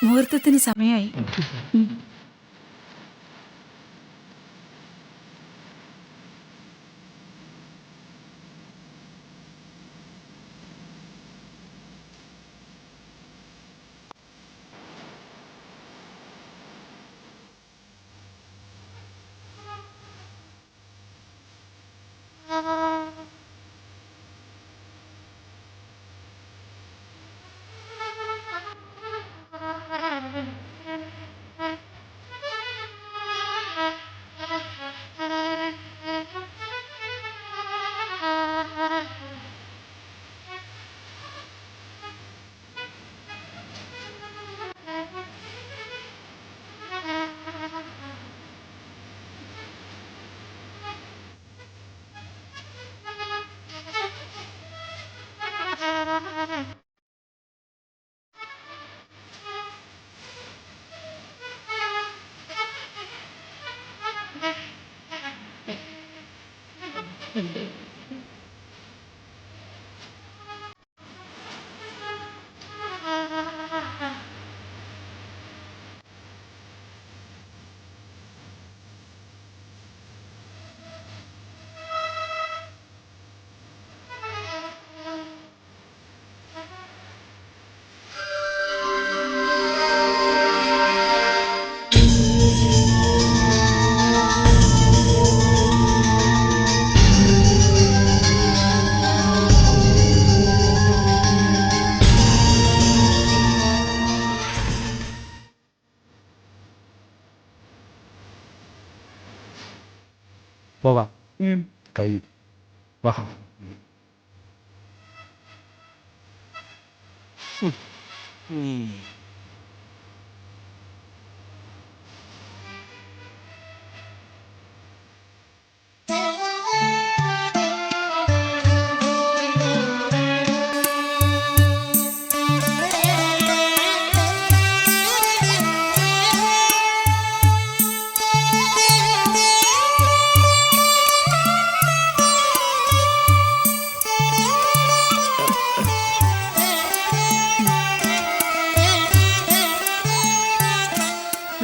മുഹൂർത്തത്തിന് സമയമായി. പോകാം. കൈ വാ.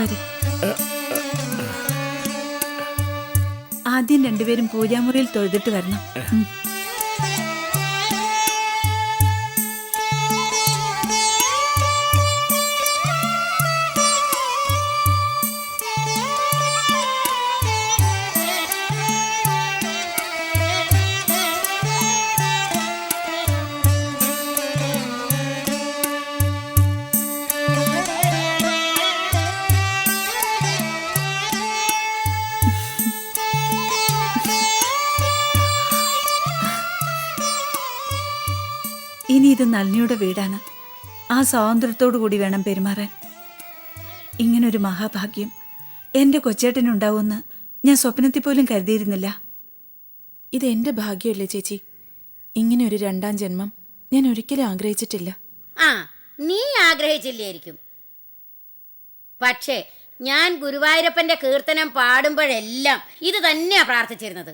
വരൂ. ആദ്യം രണ്ടുപേരും പൂജാമുറിയിൽ തൊഴുതിട്ട് വരണം. ഇനി ഇത് നളിനിയുടെ വീടാണ്. ആ സ്വാതന്ത്ര്യത്തോടു കൂടി വേണം പെരുമാറാൻ. ഇങ്ങനൊരു മഹാഭാഗ്യം എൻ്റെ കൊച്ചേട്ടനുണ്ടാവുമെന്ന് ഞാൻ സ്വപ്നത്തിൽ പോലും കരുതിയിരുന്നില്ല. ഇതെന്റെ ഭാഗ്യമല്ലേ ചേച്ചി? ഇങ്ങനെ ഒരു രണ്ടാം ജന്മം ഞാൻ ഒരിക്കലും ആഗ്രഹിച്ചിട്ടില്ല. നീ ആഗ്രഹിച്ചില്ലായിരിക്കും. പക്ഷേ ഞാൻ ഗുരുവായൂരപ്പന്റെ കീർത്തനം പാടുമ്പോഴെല്ലാം ഇത് തന്നെയാ പ്രാർത്ഥിച്ചിരുന്നത്.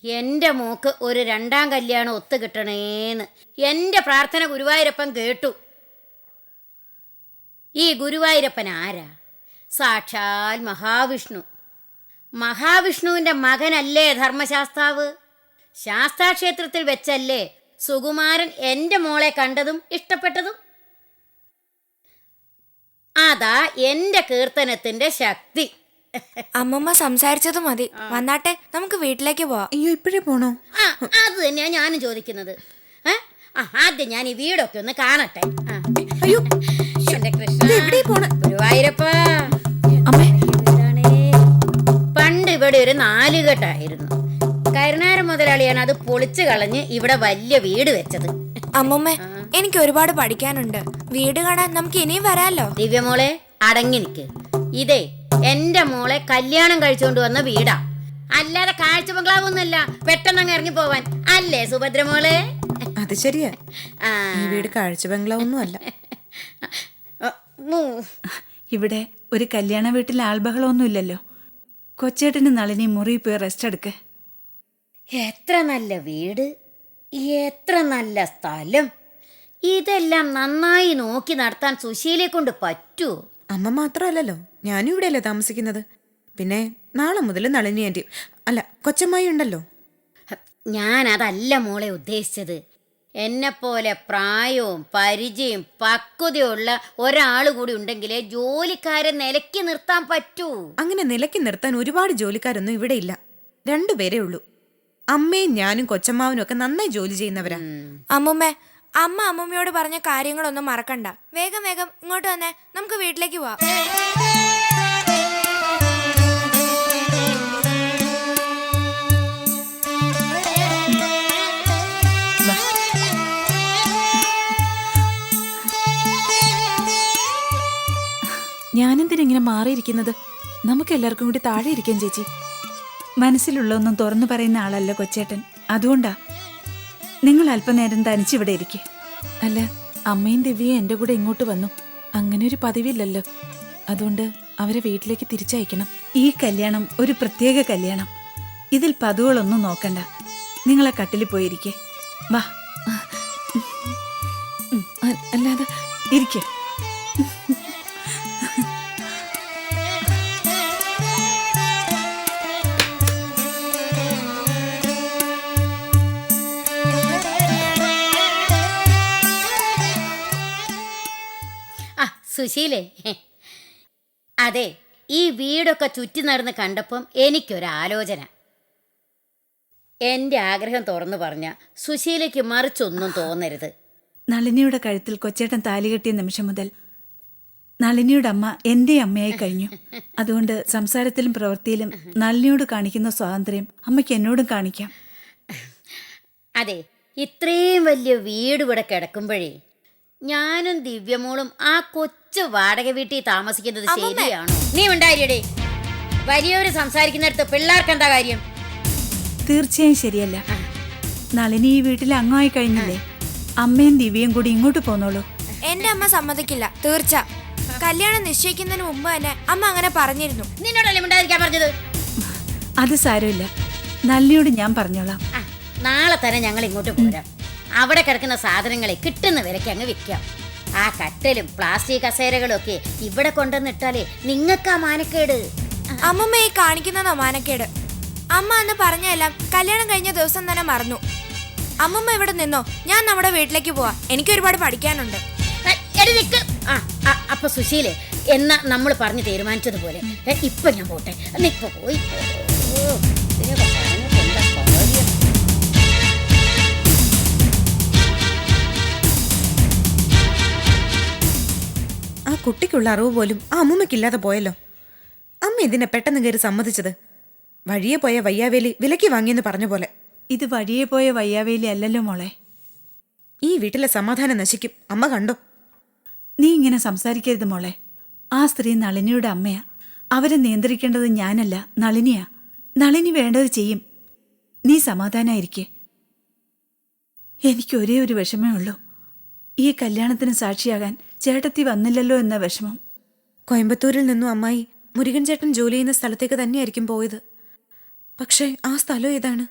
എൻ്റെ മോക്ക് ഒരു രണ്ടാം കല്യാണം ഒത്തു കിട്ടണേന്ന് എൻ്റെ പ്രാർത്ഥന ഗുരുവായൂരപ്പൻ കേട്ടു. ഈ ഗുരുവായൂരപ്പൻ ആരാ? സാക്ഷാൽ മഹാവിഷ്ണു. മഹാവിഷ്ണുവിൻ്റെ മകനല്ലേ ധർമ്മശാസ്താവ്? ശാസ്താക്ഷേത്രത്തിൽ വെച്ചല്ലേ സുകുമാരൻ എൻ്റെ മോളെ കണ്ടതും ഇഷ്ടപ്പെട്ടതും? അതാ എൻ്റെ കീർത്തനത്തിൻ്റെ ശക്തി. അമ്മമ്മ സംസാരിച്ചത് മതി. വന്നാട്ടെ, നമുക്ക് വീട്ടിലേക്ക് പോവാം. അയ്യോ, ഇപ്പോഴേ പോണോ? അത് തന്നെയാ ഞാനും ചോദിക്കുന്നത്. ആദ്യം ഞാൻ ഈ വീടൊക്കെ ഒന്ന് കാണട്ടെ. അയ്യോ, എന്റെ കൃഷ്ണ, ഗുരുവായൂരപ്പ. പണ്ട് ഇവിടെ ഒരു നാലുകെട്ടായിരുന്നു. കരുണാര മുതലാളിയാണ് അത് പൊളിച്ചു കളഞ്ഞ് ഇവിടെ വലിയ വീട് വെച്ചത്. അമ്മമ്മ, എനിക്ക് ഒരുപാട് പഠിക്കാനുണ്ട്. വീട് കാണാൻ നമുക്ക് ഇനിയും വരാലോ. ദിവ്യമോളെ, അടങ്ങി നിൽക്ക്. ഇതേ എന്റെ മോളെ കല്യാണം കഴിച്ചുകൊണ്ട് വന്ന വീടാ, അല്ലാതെ കാഴ്ച ബംഗ്ലാവൊന്നുമല്ല. പെട്ടെന്ന് അങ്ങ് ഇറങ്ങി പോവാൻ അല്ലേ സുഭദ്രമോളെ? അത് ശരിയാ, ഈ വീട് കാഴ്ച ബംഗ്ലാവൊന്നും അല്ല. ഇവിടെ ഒരു കല്യാണ വീട്ടിൽ ആൾബഹളമൊന്നുമില്ലല്ലോ. കൊച്ചേട്ടന് നളിനി മുറി പോയി റെസ്റ്റ് എടുക്ക്. എത്ര നല്ല വീട്, എത്ര നല്ല സ്ഥലം. ഇതെല്ലാം നന്നായി നോക്കി നടത്താൻ സുശീലയെ കൊണ്ട് പറ്റൂ? അമ്മ മാത്രമല്ലല്ലോ, ഞാനും ഇവിടെയല്ലേ താമസിക്കുന്നത്. പിന്നെ നാളെ മുതൽ നളിനി ആൻറ്റി, അല്ല കൊച്ചമ്മായി ഉണ്ടല്ലോ. ഞാൻ അതല്ല മോളെ ഉദ്ദേശിച്ചത്. എന്നെപ്പോലെ പ്രായവും പരിചയം പക്വതയുള്ള ഒരാൾ കൂടി ഉണ്ടെങ്കിലേ ജോലിക്കാരെ നിലയ്ക്ക് നിർത്താൻ പറ്റൂ. അങ്ങനെ നിലയ്ക്ക് നിർത്താൻ ഒരുപാട് ജോലിക്കാരൊന്നും ഇവിടെ ഇല്ല, 2 പേരേ ഉള്ളൂ. അമ്മയും ഞാനും കൊച്ചമ്മാവനും ഒക്കെ നന്നായി ജോലി ചെയ്യുന്നവരാ. അമ്മുമ്മേ, അമ്മ അമ്മുമ്മയോട് പറഞ്ഞ കാര്യങ്ങളൊന്നും മറക്കണ്ട. വേഗം വേഗം ഇങ്ങോട്ട് വന്നേ, നമുക്ക് വീട്ടിലേക്ക് പോവാം. ഞാനെന്തിനിങ്ങനെ മാറിയിരിക്കുന്നത്? നമുക്ക് എല്ലാവർക്കും കൂടി താഴെ ഇരിക്കാം ചേച്ചി. മനസ്സിലുള്ളൊന്നും തുറന്നു പറയുന്ന ആളല്ല കൊച്ചേട്ടൻ, അതുകൊണ്ടാ. നിങ്ങൾ അല്പനേരം തനിച്ചിവിടെ ഇരിക്കെ. അല്ല, അമ്മയും ദിവ്യയും എൻ്റെ കൂടെ ഇങ്ങോട്ട് വന്നു. അങ്ങനെ ഒരു പതിവില്ലല്ലോ, അതുകൊണ്ട് അവരെ വീട്ടിലേക്ക് തിരിച്ചയക്കണം. ഈ കല്യാണം ഒരു പ്രത്യേക കല്യാണം. ഇതിൽ പതുകളൊന്നും നോക്കണ്ട. നിങ്ങളെ കട്ടിലിൽ പോയിരിക്കെ. വാ, അല്ലാതെ ഇരിക്കെ. സുശീലേ, അതെ, ഈ വീടൊക്കെ ചുറ്റി നടന്ന് കണ്ടപ്പം എനിക്കൊരാലോചന. എൻ്റെ ആഗ്രഹം തുറന്നു പറഞ്ഞ സുശീലയ്ക്ക് മറിച്ചൊന്നും തോന്നരുത്. നളിനിയുടെ കഴുത്തിൽ കൊച്ചേട്ടൻ താലി കെട്ടിയ നിമിഷം മുതൽ നളിനിയുടെ അമ്മ എൻ്റെ അമ്മയായി കഴിഞ്ഞു. അതുകൊണ്ട് സംസാരത്തിലും പ്രവൃത്തിയിലും നളിനിയോട് കാണിക്കുന്ന സ്വാതന്ത്ര്യം അമ്മയ്ക്ക് എന്നോടും കാണിക്കാം. അതെ, ഇത്രയും വലിയ വീട് ഇവിടെ കിടക്കുമ്പോഴേ ഞാനും ദിവ്യമോളും ആ കൊച്ചു വാടക വീട്ടിൽ താമസിക്കുന്നത് ശരിയാണോ? നീ ഉണ്ടായില്ലേ? വലിയൊരു സംസാരിക്കുന്നിടത്ത് പിള്ളേർക്ക് എന്താ കാര്യം? തീർച്ചയായും ശരിയല്ല. നളിനി ഈ വീട്ടിൽ അംഗമായി കഴിഞ്ഞില്ലേ? അമ്മയും ദിവ്യയും കൂടി ഇങ്ങോട്ട് പോന്നോളൂ. എന്റെ അമ്മ സമ്മതിക്കില്ല, തീർച്ച. കല്യാണം നിശ്ചയിക്കുന്നതിന് മുമ്പ് തന്നെ അമ്മ അങ്ങനെ പറഞ്ഞിരുന്നു. നിന്നോടല്ലേ മിണ്ടാതിരിക്കാൻ പറഞ്ഞത്? അത് സാരമില്ല, നളിനിയോട് ഞാൻ പറഞ്ഞോളാം. നാളെ തന്നെ ഞങ്ങൾ ഇങ്ങോട്ട് പോരാം. അവിടെ കിടക്കുന്ന സാധനങ്ങളെ കിട്ടുന്ന വിലയ്ക്ക് അങ്ങ് വിൽക്കാം. ആ കട്ടലും പ്ലാസ്റ്റിക് കസേരകളും ഒക്കെ ഇവിടെ കൊണ്ടുവന്നിട്ടാലേ നിങ്ങൾക്കാ മാനക്കേട്. അമ്മമ്മ ഈ കാണിക്കുന്നതോ മാനക്കേട്? അമ്മ അന്ന് പറഞ്ഞെല്ലാം കല്യാണം കഴിഞ്ഞ ദിവസം തന്നെ മറന്നു. അമ്മമ്മ ഇവിടെ നിന്നോ, ഞാൻ നമ്മുടെ വീട്ടിലേക്ക് പോവാ. എനിക്ക് ഒരുപാട് പഠിക്കാനുണ്ട്. അപ്പൊ സുശീലേ, എന്നാ നമ്മൾ പറഞ്ഞു തീരുമാനിച്ചതുപോലെ ഇപ്പൊ ഞാൻ പോട്ടെ. ഇപ്പൊ പോയി. ആ കുട്ടിക്കുള്ള അറിവ് പോലും ആ അമ്മൂമ്മയ്ക്കില്ലാതെ പോയല്ലോ. അമ്മ ഇതിനെ പെട്ടെന്ന് കയറി സമ്മതിച്ചത്? വഴിയെ പോയ വയ്യാവേലി വിലയ്ക്ക് വാങ്ങിയെന്ന് പറഞ്ഞ പോലെ. ഇത് വഴിയെ പോയ വയ്യാവേലി അല്ലല്ലോ മോളെ. ഈ വീട്ടിലെ സമാധാനം നശിക്കും, അമ്മ കണ്ടോ? നീ ഇങ്ങനെ സംസാരിക്കരുത് മോളെ. ആ സ്ത്രീ നളിനിയുടെ അമ്മയാ. അവരെ നിയന്ത്രിക്കേണ്ടത് ഞാനല്ല, നളിനിയാ. നളിനി വേണ്ടത് ചെയ്യും. നീ സമാധാനായിരിക്കെ. എനിക്ക് ഒരേ ഒരു വിഷമേ ഉള്ളൂ. ഈ കല്യാണത്തിന് സാക്ഷിയാകാൻ ചേട്ടത്തി വന്നില്ലല്ലോ എന്ന വിഷമം. കോയമ്പത്തൂരിൽ നിന്നും അമ്മായി മുരുകൻ ചേട്ടൻ ജോലി ചെയ്യുന്ന സ്ഥലത്തേക്ക് തന്നെയായിരിക്കും പോയത്. പക്ഷേ ആ സ്ഥലം ഏതാണ്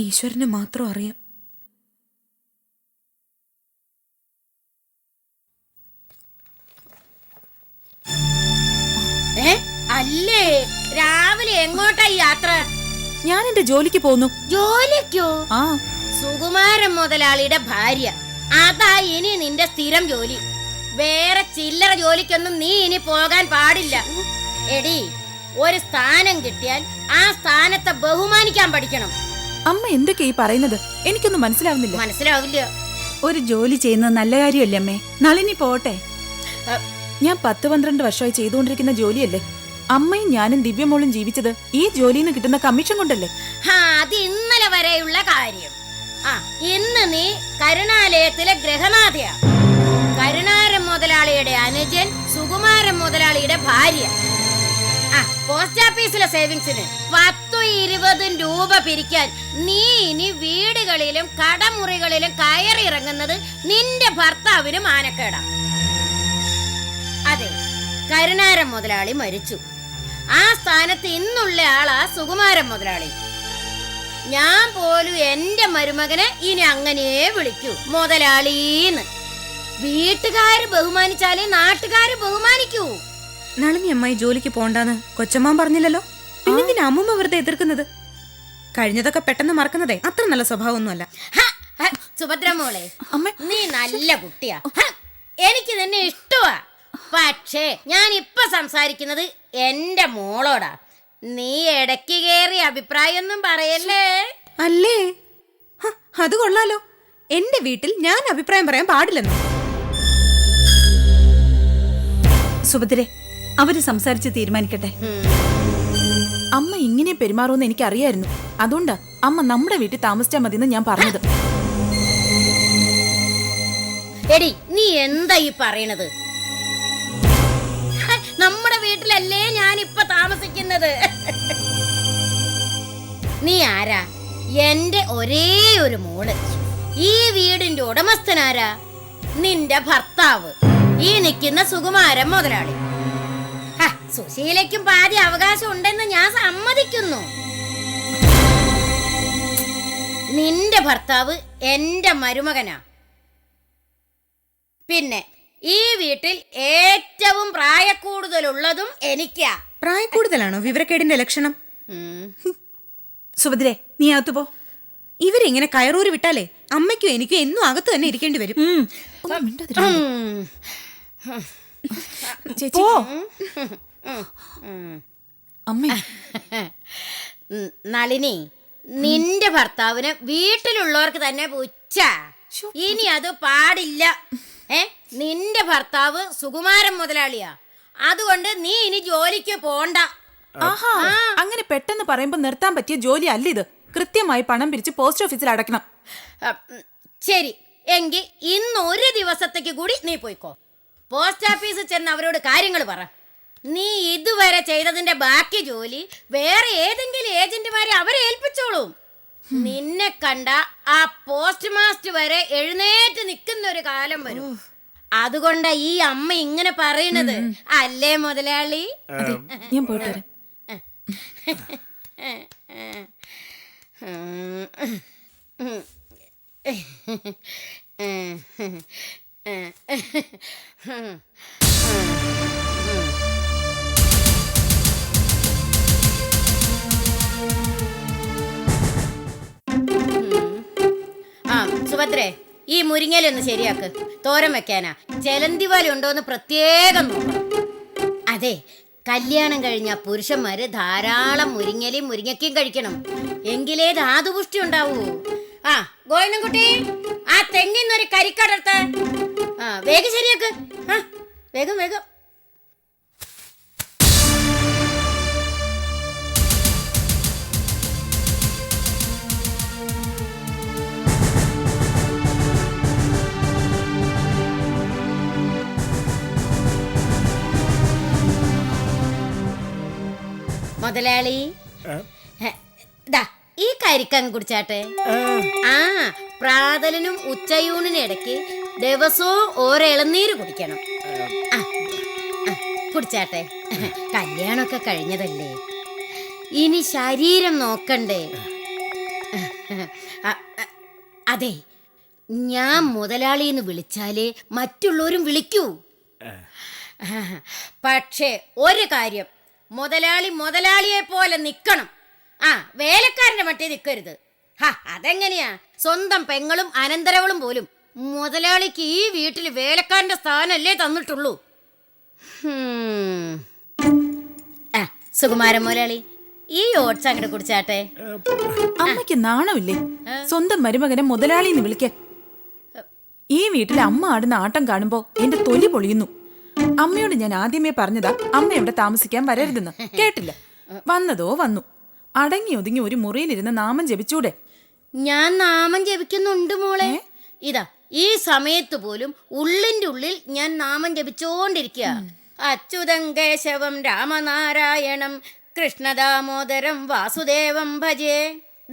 ഈശ്വരന് മാത്രം അറിയാം. അല്ലേ, രാവിലെ എങ്ങോട്ടാ യാത്ര? ഞാൻ എന്റെ ജോലിക്ക് പോന്നു. ജോലിക്കോ? ആ, സുകുമാരൻ മുതലാളിയുടെ ഭാര്യ. അതാ ഇനി നിന്റെ സ്ഥിരം ജോലി. വേറെ ചില്ലറ ജോലിക്കൊന്നും നീ ഇനി പോകാൻ പാടില്ല. എടി, ഒരു സ്ഥാനം കിട്ടിയാൽ ആ സ്ഥാനത്തെ ബഹുമാനിക്കാൻ പഠിക്കണം. അമ്മ എന്തൊക്കെ ഈ പറയുന്നത്? എനിക്കൊന്നും മനസ്സിലാവുന്നില്ല. മനസ്സിലാവില്ല. ഒരു ജോലി ചെയ്യുന്നത് നല്ല കാര്യമല്ലേ അമ്മേ? നളിനി പോട്ടെ. ഞാൻ 10-12 വർഷമായി ചെയ്തുകൊണ്ടിരിക്കുന്ന ജോലിയല്ലേ. അമ്മയും ഞാനും ദിവ്യമോളും ജീവിച്ചത് ഈ ജോലിയിൽ നിന്ന് കിട്ടുന്ന കമ്മീഷൻ കൊണ്ടല്ലേ. അത് ഇന്നലെ വരെയുള്ള കാര്യം. ഇന്ന് നീ കരുണാലയത്തിലെ ഗ്രഹനാഥയാ. കരുണാരൻ മുതലാളിയുടെ അനുജൻ സുകുമാരൻ മുതലാളിയുടെ ഭാര്യ. പോസ്റ്റ് ഓഫീസിലെ സേവിങ്സിന് 10-20 രൂപ പിരിക്കാൻ നീ ഇനി വീടുകളിലും കടമുറികളിലും കയറിയിറങ്ങുന്നത് നിന്റെ ഭർത്താവിന് മാനക്കേടാ. അതെ, കരുണാരൻ മുതലാളി മരിച്ചു. ആ സ്ഥാനത്ത് ഇന്നുള്ള ആളാ സുകുമാരൻ മുതലാളി. ഞാൻ പോലും എന്റെ മരുമകനെ ഇനി അങ്ങനെയേ വിളിക്കൂ, മുതലാളീന്ന്. വീട്ടുകാര് ബഹുമാനിച്ചാലേ നാട്ടുകാര് ബഹുമാനിക്കൂ. നളിനി അമ്മായി ജോലിക്ക് പോണ്ടാന്ന് കൊച്ചമ്മ പറഞ്ഞില്ലല്ലോ, പിന്നെന്തിനാ അമ്മൂമ്മ വെറുതെ എതിർക്കുന്നത്? കഴിഞ്ഞതൊക്കെ പെട്ടെന്ന് മറക്കുന്നതേ അത്ര നല്ല സ്വഭാവമൊന്നുമല്ല. ഹ, ഹ, സുഭദ്രമോളെ, നീ നല്ല കുട്ടിയാ. ഹ, എനിക്ക് തന്നെ ഇഷ്ടമാ. പക്ഷേ ഞാൻ ഇപ്പൊ സംസാരിക്കുന്നത് എന്റെ മോളോടാ. നീ ഇടയ്ക്ക് കയറി അഭിപ്രായമൊന്നും പറയല്ലേ. അല്ലേ? അത് കൊള്ളാലോ. എന്റെ വീട്ടിൽ ഞാൻ അഭിപ്രായം പറയാൻ പാടില്ലെന്ന്. സുഭദ്രെ, അവര് സംസാരിച്ച് തീരുമാനിക്കട്ടെ. അമ്മ ഇങ്ങനെ പെരുമാറുമെന്ന് എനിക്കറിയായിരുന്നു. അതുകൊണ്ടാ അമ്മ നമ്മുടെ വീട്ടിൽ താമസിച്ചാൽ മതിയെന്ന് ഞാൻ പറഞ്ഞത്. എടി, നീ എന്താ ഈ പറയണത്? ഹ, നമ്മുടെ വീട്ടിലല്ലേ ഞാനിപ്പൊ താമസിക്കുന്നത്. നീ ആരാ? എന്റെ ഒരേ ഒരു മോള്. ഈ വീടിന്റെ ഉടമസ്ഥനാരാ? നിന്റെ ഭർത്താവ്, ഈ നിൽക്കുന്ന സുകുമാരൻ മുതലാളി. സുശീലയ്ക്കും പാതി അവകാശം ഉണ്ടെന്ന് ഞാൻ സമ്മതിക്കുന്നു. നിന്റെ ഭർത്താവ് എന്റെ മരുമകനാ. പിന്നെ ഈ വീട്ടിൽ ഏറ്റവും പ്രായക്കൂടുതലുള്ളതും എനിക്കാ. പ്രായക്കൂടുതലാണോ വിവരക്കേടിന്റെ ലക്ഷണം? സുഭദ്രെ, നീ അകത്തു പോ. ഇവരിങ്ങനെ കയറൂരി വിട്ടാലേ അമ്മയ്ക്കും എനിക്കും എന്നും അകത്ത് തന്നെ ഇരിക്കേണ്ടി വരും. ചേച്ചി, അമ്മേ. നളിനി, നിന്റെ ഭർത്താവിന് വീട്ടിലുള്ളവർക്ക് തന്നെ പുച്ഛ. ഇനി അത് പാടില്ല. നിന്റെ ഭർത്താവ് സുകുമാരൻ മുതലാളിയാ. അതുകൊണ്ട് നീ ഇനി ജോലിക്ക് പോണ്ട. ആഹാ, അങ്ങനെ പെട്ടെന്ന് പറയുമ്പോ നിർത്താൻ പറ്റിയ ജോലി അല്ല ഇത്. കൃത്യമായി പണം പിരിച്ച് പോസ്റ്റ് ഓഫീസിൽ അടയ്ക്കണം. ശരി, എങ്കിൽ ഇന്ന് ഒരു ദിവസത്തേക്ക് കൂടി നീ പോയിക്കോ. പോസ്റ്റ് ഓഫീസിൽ ചെന്ന് അവരോട് കാര്യങ്ങൾ പറ. നീ ഇതുവരെ ചെയ്തതിന്റെ ബാക്കി ജോലി വേറെ ഏതെങ്കിലും ഏജന്റുമാരെ അവരെ ഏൽപ്പിച്ചോളൂ. നിന്നെ കണ്ട ആ പോസ്റ്റ് മാസ്റ്റർ വരെ എഴുന്നേറ്റ് നിൽക്കുന്ന ഒരു കാലം വരും. അതുകൊണ്ടാ ഈ അമ്മ ഇങ്ങനെ പറയണത്, അല്ലേ മുതലാളി? ഞാൻ പോയിട്ട് വരാം. സുഭദ്രേ, ഈ മുരിങ്ങയിലൊന്ന് ശരിയാക്ക്. തോരൻ വെക്കാനാ. ചെലന്തിവാല ഉണ്ടോന്ന് പ്രത്യേകം നോക്കണം. അതെ, കല്യാണം കഴിഞ്ഞ പുരുഷന്മാര് ധാരാളം മുരിങ്ങലയും മുരിങ്ങക്കയും കഴിക്കണം. എങ്കിലേ ധാതുപുഷ്ടി ഉണ്ടാവൂ. ഗോവിന്ദൻകുട്ടി, ആ തെങ്ങിന്നൊരു കരിക്കടർത്ത്. വേഗം ശരിയാക്ക്. വേഗം വേഗം. മുതലാളി, ഈ കരിക്കങ്ങ് കുടിച്ചാട്ടെ. പ്രാതലിനും ഉച്ചയൂണിനും ഇടയ്ക്ക് ദിവസവും ഓരോ ഇളനീര് കുടിക്കണം. കുടിച്ചാട്ടെ. കല്യാണമൊക്കെ കഴിഞ്ഞതല്ലേ, ഇനി ശരീരം നോക്കണ്ടേ? അതെ, ഞാൻ മുതലാളിന്ന് വിളിച്ചാലേ മറ്റുള്ളവരും വിളിക്കൂ. പക്ഷേ ഒരു കാര്യം, മുതലാളി മുതലാളിയെ പോലെ നിൽക്കണം. വേലക്കാരന്റെ മറ്റേ നിൽക്കരുത്. അതെങ്ങനെയാ? സ്വന്തം പെങ്ങളും അനന്തരവളും പോലും മുതലാളിക്ക് ഈ വീട്ടിൽ വേലക്കാരന്റെ സ്ഥാനല്ലേ തന്നിട്ടുള്ളൂ. സുകുമാരൻ മുതലാളി, ഈ ഓട്സ് അങ്ങോട്ട് കുടിച്ചാട്ടെ. അമ്മയ്ക്ക് നാണമില്ലേ സ്വന്തം മരുമകനെ മുതലാളിന്ന് വിളിക്കാൻ? ഈ വീട്ടിൽ അമ്മ ആടുന്ന ആട്ടം കാണുമ്പോ എന്റെ തൊലി പൊളിയുന്നു. അമ്മയോട് ഞാൻ ആദ്യമേ പറഞ്ഞതാ അമ്മ ഇവിടെ താമസിക്കാൻ വരരുതെന്ന്. കേട്ടില്ല. വന്നതോ വന്നു. അടങ്ങി ഒതുങ്ങി ഒരു മുറിയിലിരുന്ന് നാമം ജപിച്ചൂടെ? ഞാൻ നാമം ജപിക്കുന്നുണ്ട് മോളെ. ഇതാ ഈ സമയത്ത് പോലും ഉള്ളിന്റെ ഉള്ളിൽ ഞാൻ നാമം ജപിച്ചോണ്ടിരിക്കുക. അച്യുതം കേശവം രാമനാരായണം കൃഷ്ണദാമോദരം വാസുദേവം ഭജേ.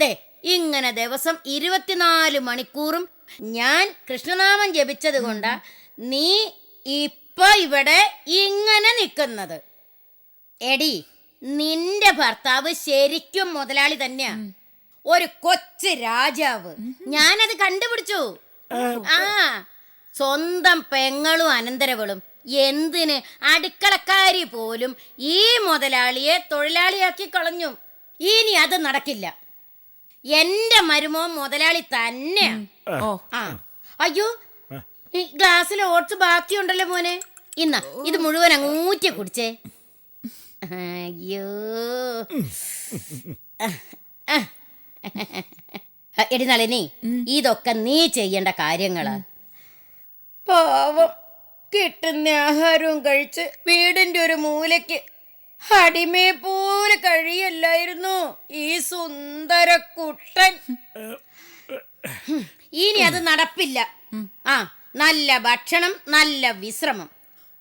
ദേ, ഇങ്ങനെ ദിവസം 24 മണിക്കൂറും ഞാൻ കൃഷ്ണനാമം ജപിച്ചത് കൊണ്ടാ നീ ഇപ്പൊ ഇവിടെ ഇങ്ങനെ നിൽക്കുന്നത്. എടി, നിന്റെ ഭർത്താവ് ശരിക്കും മുതലാളി തന്നെയാ. ഒരു കൊച്ചു രാജാവ്. ഞാനത് കണ്ടുപിടിച്ചു. ആ, സ്വന്തം പെങ്ങളും അനന്തരവളും എന്തിന് അടുക്കളക്കാരി പോലും ഈ മുതലാളിയെ തൊഴിലാളിയാക്കി കളഞ്ഞു. ഇനി അത് നടക്കില്ല. എന്റെ മരുമോൻ മുതലാളി തന്നെയാ. ഓ ആ, അയ്യോ, ഈ ഗ്ലാസ്സിൽ ഓട്സ് ബാക്കിയുണ്ടല്ലോ മോനെ. ഇന്നാ ഇത് മുഴുവൻ അങ്ങൂറ്റി കുടിച്ചേ. അയ്യോ, എടി നളിനി, ഇതൊക്കെ നീ ചെയ്യേണ്ട കാര്യങ്ങളാ. പാവം, കിട്ടുന്ന ആഹാരവും കഴിച്ച് വീടിന്റെ ഒരു മൂലയ്ക്ക് അടിമയെ പോലെ കഴിയല്ലായിരുന്നു ഈ സുന്ദര കുട്ടൻ. ഇനി അത് നടപ്പില്ല. ആ, നല്ല ഭക്ഷണം, നല്ല വിശ്രമം.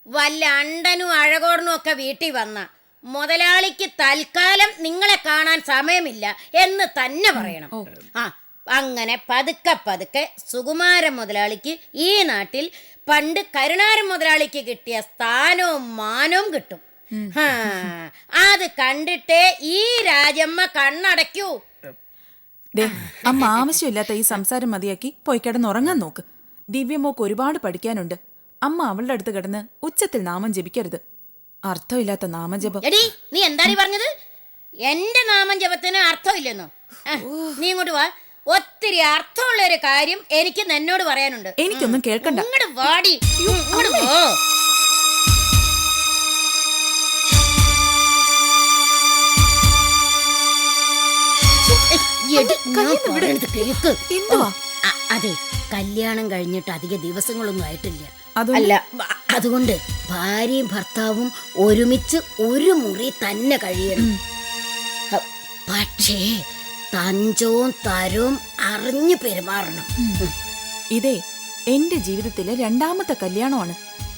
വല്ല അണ്ടനും അഴകോടനും ഒക്കെ വീട്ടിൽ വന്ന മുതലാളിക്ക് തൽക്കാലം നിങ്ങളെ കാണാൻ സമയമില്ല എന്ന് തന്നെ പറയണം. ആ, അങ്ങനെ പതുക്കെ പതുക്കെ സുകുമാരൻ മുതലാളിക്ക് ഈ നാട്ടിൽ പണ്ട് കരുണാരൻ മുതലാളിക്ക് കിട്ടിയ സ്ഥാനവും മാനവും കിട്ടും. അത് കണ്ടിട്ടേ ഈ രാജമ്മ കണ്ണടയ്ക്കൂ. ദേ, അമ്മ ആവശ്യമില്ലാത്ത ഈ സംസാരം മതിയാക്കി പോയി കിടന്നുറങ്ങാൻ നോക്ക്. ദിവ്യമോക്ക് ഒരുപാട് പഠിക്കാനുണ്ട്. അമ്മ അവളുടെ അടുത്ത് കിടന്ന് ഉച്ചത്തിൽ നാമം ജപിക്കരുത്. അർത്ഥമില്ലാത്ത നാമജപം. എടി, നീ എന്താടി പറഞ്ഞത്? എന്റെ നാമം ജപത്തിന് അർത്ഥമില്ലെന്നോ? നീ ഇങ്ങോട്ട് വാ. ഒത്തിരി അർത്ഥമുള്ള ഒരു കാര്യം എനിക്ക് നിന്നോട് പറയാനുണ്ട്. എനിക്കൊന്നും കേൾക്കണ്ട. ഇങ്ങോട്ട് വാടി, ഇങ്ങോട്ട് പോ. എടി, ഞാൻ പറയുന്നത് കേൾക്ക്. എന്തുവാ? അതെ, കല്യാണം കഴിഞ്ഞിട്ട് അധിക ദിവസങ്ങളൊന്നും ആയിട്ടില്ല. അതുകൊണ്ട്? അല്ല, അതുകൊണ്ട് ഭാര്യയും ഭർത്താവും ഒരുമിച്ച് ഒരു മുറി തന്നെ കഴിയണം. പക്ഷേ തഞ്ചവും തരവും അറിഞ്ഞു പെരുമാറണം. ഇതേ എന്റെ ജീവിതത്തിലെ രണ്ടാമത്തെ കല്യാണമാണ്.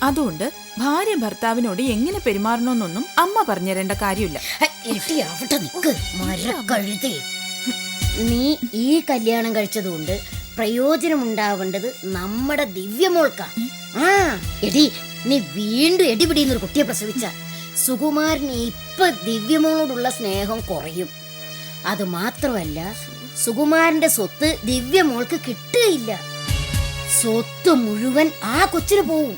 അതുകൊണ്ട് ഭാര്യ ഭർത്താവിനോട് എങ്ങനെ പെരുമാറണമെന്നൊന്നും അമ്മ പറഞ്ഞു തരേണ്ട കാര്യമില്ല. എട്ടി അവിടെ നിക്ക് മരക്കഴുതേ. നീ ഈ കല്യാണം കഴിച്ചതുകൊണ്ട് പ്രയോജനമുണ്ടാവേണ്ടത് നമ്മുടെ ദിവ്യമോൾക്കാ. ആ, എടി, നീ വീണ്ടും എടിപിടിയുന്നൊരു കുട്ടിയെ പ്രസവിച്ച സുകുമാരന് ഇപ്പൊ ദിവ്യമോളോടുള്ള സ്നേഹം കുറയും. അത് മാത്രമല്ല, സുകുമാരന്റെ സ്വത്ത് ദിവ്യമോൾക്ക് കിട്ടുകയില്ല. സ്വത്ത് മുഴുവൻ ആ കൊച്ചിന് പോവും.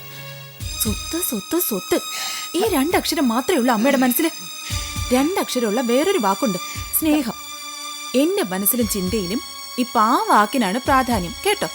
സ്വത്ത് സ്വത്ത് സ്വത്ത്, ഈ രണ്ടക്ഷരം മാത്രമേ ഉള്ളൂ അമ്മയുടെ മനസ്സിൽ. രണ്ടക്ഷരമുള്ള വേറൊരു വാക്കുണ്ട്, സ്നേഹം. എന്റെ മനസ്സിലും ചിന്തയിലും ഇപ്പൊ ആ വാക്കിനാണ് പ്രാധാന്യം. കേട്ടോ?